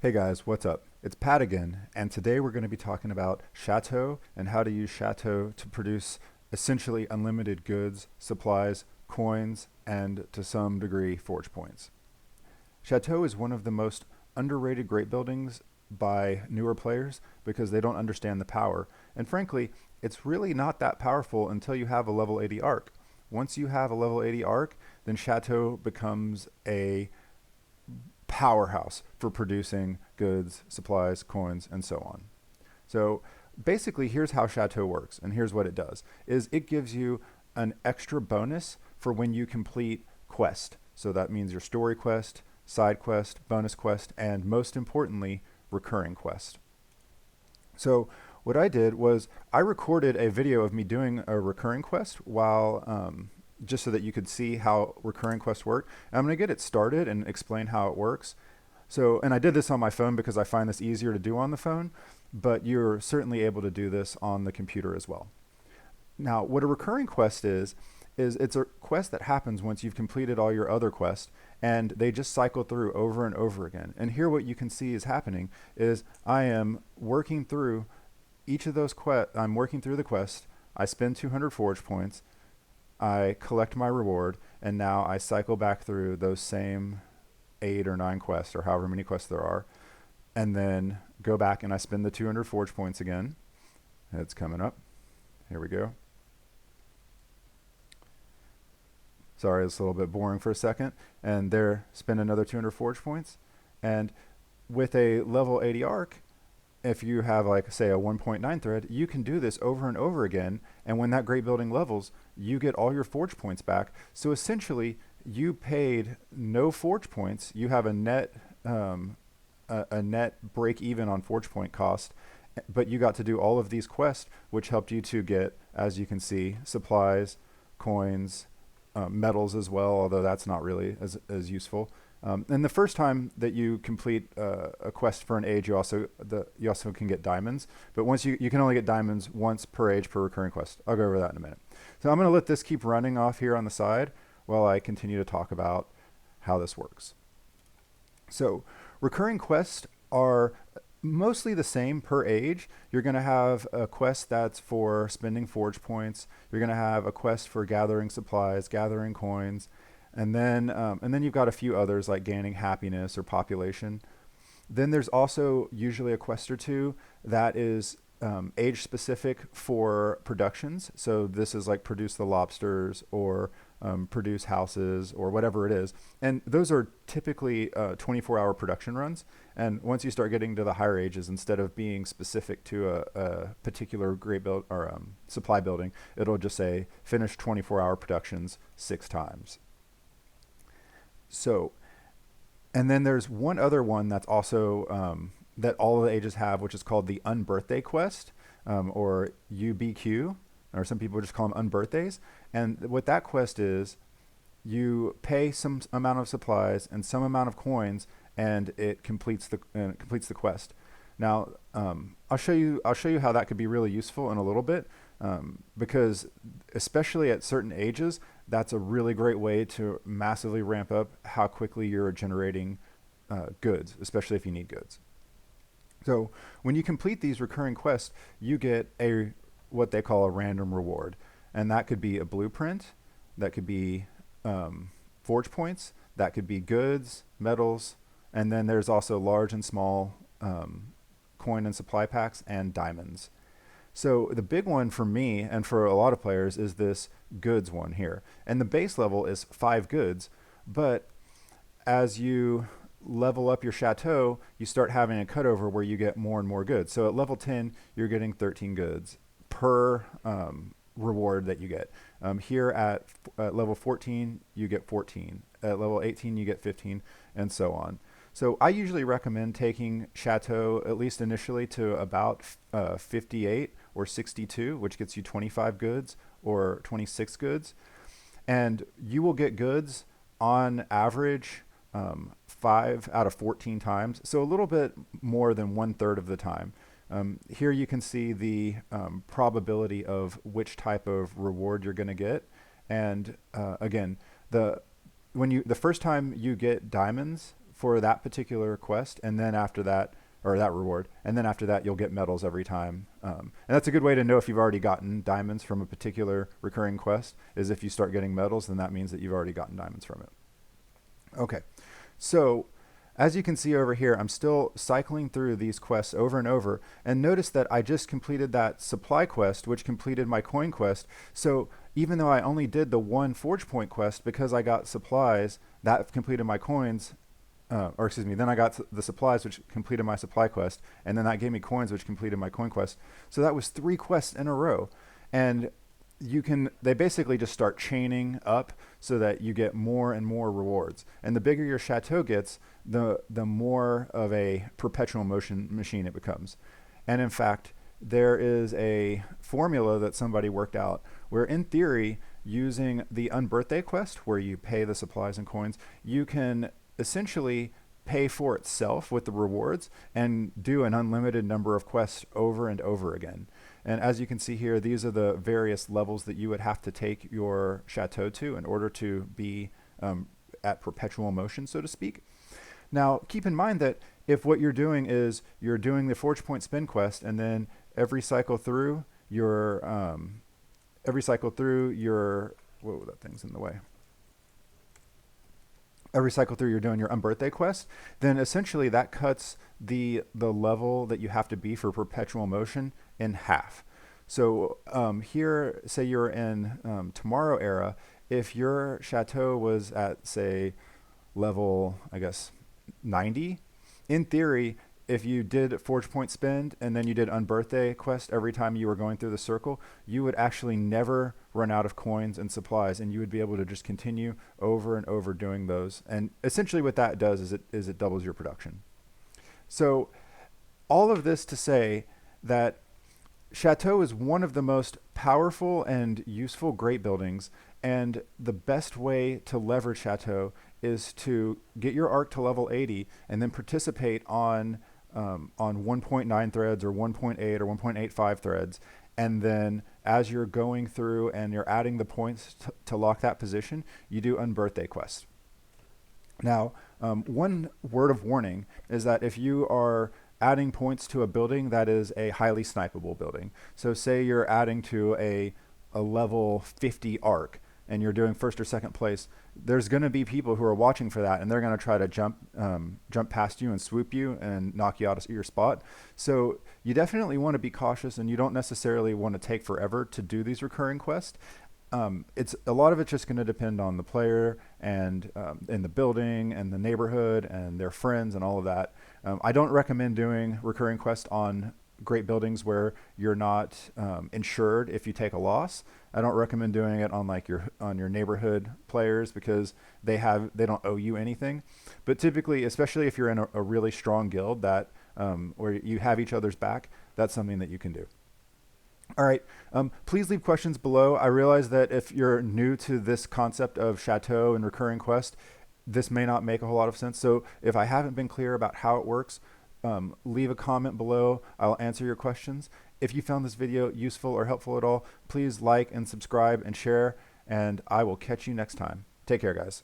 Hey guys, what's up? It's Pat again, and today we're going to be talking about Chateau and how to use Chateau to produce essentially unlimited goods, supplies, coins, and to some degree, forge points. Chateau is one of the most underrated great buildings by newer players because they don't understand the power. And frankly, it's really not that powerful until you have a level 80 arc. Once you have a level 80 arc, then Chateau becomes a powerhouse for producing goods, supplies, coins, and so on. So basically, here's how Chateau works, and here's what it does, is it gives you an extra bonus for when you complete quest. So that means your story quest, side quest, bonus quest, and most importantly, recurring quest. So what I did was I recorded a video of me doing a recurring quest while just so that you could see how recurring quests work. And I'm going to get it started and explain how it works. So, and I did this on my phone because I find this easier to do on the phone, but you're certainly able to do this on the computer as well. Now, what a recurring quest is it's a quest that happens once you've completed all your other quests, and they just cycle through over and over again. And here what you can see is happening is I am working through each of those quests. I'm working through the quest. I spend 200 forge points. I collect my reward, and now I cycle back through those same 8 or 9 quests, or however many quests there are, and then go back and I spend the 200 forge points again. It's coming up. Here we go. Sorry, it's a little bit boring for a second. And there, spend another 200 forge points. And with a level 80 arc, if you have like say a 1.9 thread, you can do this over and over again. And when that great building levels, you get all your forge points back. So essentially, you paid no forge points. You have a net break even on forge point cost, but you got to do all of these quests, which helped you to get, as you can see, supplies, coins, metals as well, although that's not really as useful. And the first time that you complete a quest for an age, you also can get diamonds. But once you can only get diamonds once per age per recurring quest. I'll go over that in a minute. So I'm going to let this keep running off here on the side while I continue to talk about how this works. So recurring quests are mostly the same per age. You're going to have a quest that's for spending forge points. You're going to have a quest for gathering supplies, gathering coins. And then you've got a few others like gaining happiness or population. Then there's also usually a quest or two that is age specific for productions. So this is like produce the lobsters or produce houses or whatever it is. And those are typically 24-hour production runs. And once you start getting to the higher ages, instead of being specific to a particular great build or supply building, it'll just say finish 24-hour productions 6 times. So, and then there's one other one that's also that all of the ages have, which is called the Unbirthday Quest, or UBQ, or some people just call them Unbirthdays. And what that quest is, you pay some amount of supplies and some amount of coins, and it completes the quest. Now, I'll show you how that could be really useful in a little bit, because especially at certain ages, that's a really great way to massively ramp up how quickly you're generating goods, especially if you need goods. So when you complete these recurring quests, you get what they call a random reward, and that could be a blueprint, that could be forge points, that could be goods, metals, and then there's also large and small coin and supply packs and diamonds. So the big one for me and for a lot of players is this goods one here. And the base level is 5 goods, but as you level up your chateau, you start having a cutover where you get more and more goods. So at level 10, you're getting 13 goods per reward that you get. Here at level 14, you get 14. At level 18, you get 15, and so on. So I usually recommend taking Chateau, at least initially, to about 58 or 62, which gets you 25 goods or 26 goods. And you will get goods on average 5 out of 14 times, so a little bit more than 1/3 of the time. Here you can see the probability of which type of reward you're going to get. And again, the first time you get diamonds for that particular quest, and then after that, or that reward, and then after that, you'll get medals every time. And that's a good way to know if you've already gotten diamonds from a particular recurring quest, is if you start getting medals, then that means that you've already gotten diamonds from it. Okay, so as you can see over here, I'm still cycling through these quests over and over, and notice that I just completed that supply quest, which completed my coin quest. So even though I only did the one forge point quest, because I got supplies, that completed my coins, or excuse me, then I got the supplies, which completed my supply quest, and then that gave me coins, which completed my coin quest. So that was 3 quests in a row. And they basically just start chaining up so that you get more and more rewards. And the bigger your chateau gets, the more of a perpetual motion machine it becomes. And in fact, there is a formula that somebody worked out where, in theory, using the unbirthday quest, where you pay the supplies and coins, you can essentially pay for itself with the rewards and do an unlimited number of quests over and over again. And as you can see here, these are the various levels that you would have to take your chateau to in order to be at perpetual motion, so to speak. Now, keep in mind that if what you're doing is you're doing the Forge Point Spin quest, and then every cycle through your, whoa, that thing's in the way. Every cycle through you're doing your unbirthday quest, then essentially that cuts the level that you have to be for perpetual motion in half. So here, say you're in Tomorrow Era, if your chateau was at, say, level, I guess, 90, in theory, if you did Forge Point Spend and then you did Unbirthday quest every time you were going through the circle, you would actually never run out of coins and supplies, and you would be able to just continue over and over doing those. And essentially what that does is it doubles your production. So all of this to say that Chateau is one of the most powerful and useful great buildings, and the best way to leverage Chateau is to get your arc to level 80 and then participate on 1.9 threads or 1.8 or 1.85 threads. And then as you're going through and you're adding the points to lock that position, you do Unbirthday quests. Now, one word of warning is that if you are adding points to a building that is a highly snipeable building, so say you're adding to a level 50 arc and you're doing first or second place, there's going to be people who are watching for that, and they're going to try to jump past you and swoop you and knock you out of your spot. So you definitely want to be cautious, and you don't necessarily want to take forever to do these recurring quests. It's a lot of it's just going to depend on the player and in the building and the neighborhood and their friends and all of that. I don't recommend doing recurring quests on great buildings where you're not insured if you take a loss. I don't recommend doing it on your neighborhood players, because they don't owe you anything. But typically, especially if you're in a really strong guild that where you have each other's back, that's something that you can do. All right, please leave questions below. I realize that if you're new to this concept of Chateau and recurring quest, this may not make a whole lot of sense. So if I haven't been clear about how it works, leave a comment below. I'll answer your questions. If you found this video useful or helpful at all, please like and subscribe and share, and I will catch you next time. Take care, guys.